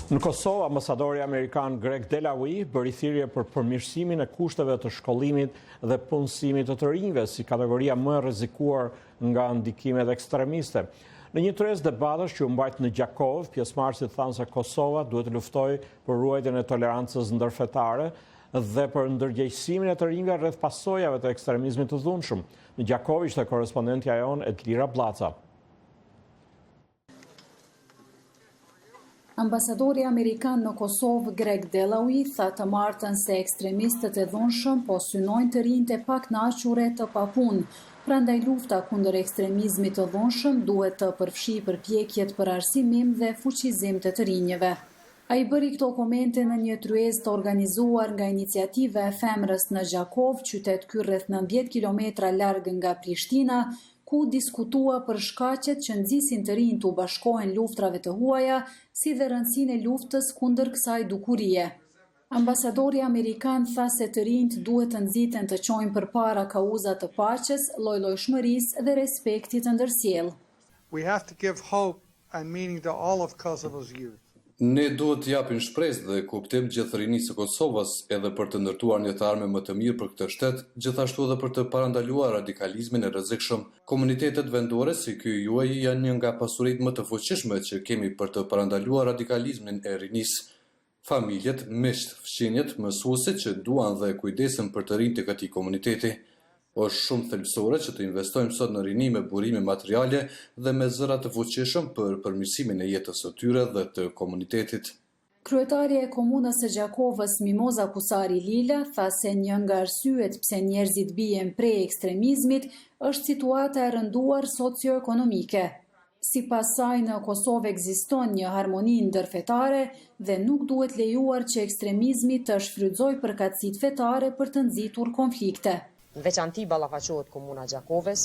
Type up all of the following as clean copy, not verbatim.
Në Kosovë, ambasadori amerikan Greg Delawy bëri thirrje për përmirësimin e kushteve të shkollimit dhe punësimit të rinjve si kategoria më e rrezikuar nga ndikimet ekstremiste. Në një tërës debatësh që u mbajt në Gjakov, pjesëmarrësit thanë se Kosova duhet të luftojë për ruajtjen e tolerancës ndërfetare dhe për ndërgjegjësimin e të rinjve rreth pasojave të ekstremizmit të dhunshëm. Në Gjakov ishte korrespondentja jon Edlira Blaca. Ambasadori amerikan në Kosovë, Greg Delawy, tha të martën se ekstremistët e dhunshëm po synojnë të rinjtë e paknaqure të papunë. Prandaj lufta kundër ekstremizmit të dhunshëm duhet të përfshijë përpjekjet për arsimim dhe fuqizim të rinjve. Ai bëri këto komente në një tryezë të organizuar nga Iniciativa e Femrës në Gjakov, qytet ky rreth 90 kilometra larg nga Prishtina, ku diskutua për shkaqet që nxisin të rinj të u bashkohen luftrave të huaja, si dhe rëndësinë e luftës kundër kësaj dukurie. Ambasadori amerikan tha se të rinjt duhet të nxiten të çojnë përpara kauzat të paqes, lloj-llojshmërisë dhe respektit të ndërsjellë. We have to give hope and meaning to all of Kosovo's youth. Ne duhet të japim shpresë dhe kuptim gjithë rinisë së Kosovës edhe për të ndërtuar një të arme më të mirë për këtë shtet, gjithashtu edhe për të parandaluar radikalizmin e rrezikshëm. Komunitetet vendore si ky juaj janë një nga pasuritë më të fuqishme që kemi për të parandaluar radikalizmin e rinisë. Familjet, miqt, fëmijët, mësuesit që duan dhe kujdesen për të rinjtë të këtij komuniteti. Është shumë thelbësore që të investojmë sot në rini me burime materiale dhe me zëra të fuqishëm për përmirësimin e jetës së tyre dhe të komunitetit. Kryetari e komunës së Gjakovës, Mimoza Kusari Lila, tha se një nga arsyet pse njerëzit bien prej ekstremizmit është situata e rënduar socioekonomike. Sipas saj, në Kosovë ekziston një harmoni ndërfetare dhe nuk duhet lejuar që ekstremizmi të shfrytëzojë përkatësitë fetare për të nxitur konflikte. Në veçanti ballafaqohet komuna Gjakovës,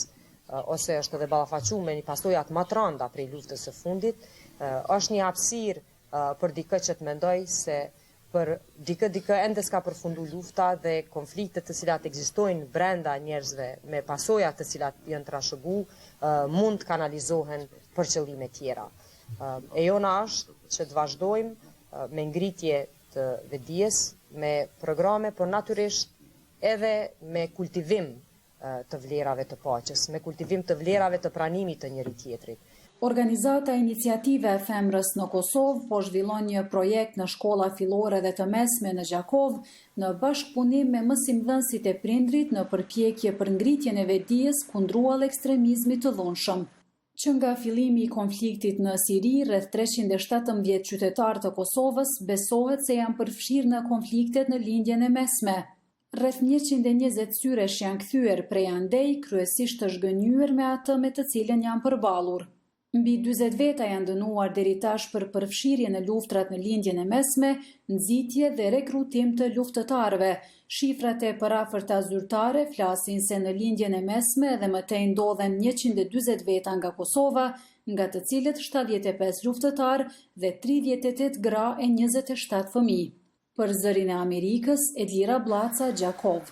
ose është edhe ballafaquar me një pasojat më të rënda prej luftës së fundit, është një hapësirë për dikë që të mendoj se për dikë ende s'ka përfundu lufta dhe konfliktet të cilat ekzistojnë brenda njerëzve me pasojat të cilat janë trashëgu mund të kanalizohen për qëllime tjera. E jona është që të vazhdojmë me ngritje të vetdijes, me programe, por natyrisht edhe me kultivim të vlerave të paqes, me kultivim të vlerave të pranimit të njëri tjetrit. Organizata Iniciativa e Femrës në Kosovë po zhvillon një projekt në shkolla fillore dhe të mesme në Gjakov në bashkëpunim me mësimdhënësit e prindrit në përpjekje për ngritjen e vetdijes kundruar ekstremizmit të dhunshëm. Që nga fillimi i konfliktit në Siri, rreth 317 qytetarë të Kosovës besohet se janë përfshirë në konfliktet në lindjen e mesme. Rreth 120 syresh janë kthyer prej andej, kryesisht të zhgënjur me atë me të cilën janë përballur. Mbi 40 veta janë dënuar deri tash për përfshirje në luftrat në lindjen e mesme, nxitje dhe rekrutim të luftëtarëve. Shifrat e parafërta zyrtare flasin se në lindjen e mesme dhe mëtej ndodhen 140 veta nga Kosova, nga të cilët 75 luftëtar dhe 38 gra e 27 fëmijë. Për Zërin e Amerikës, Edlira Blaca, Gjakov.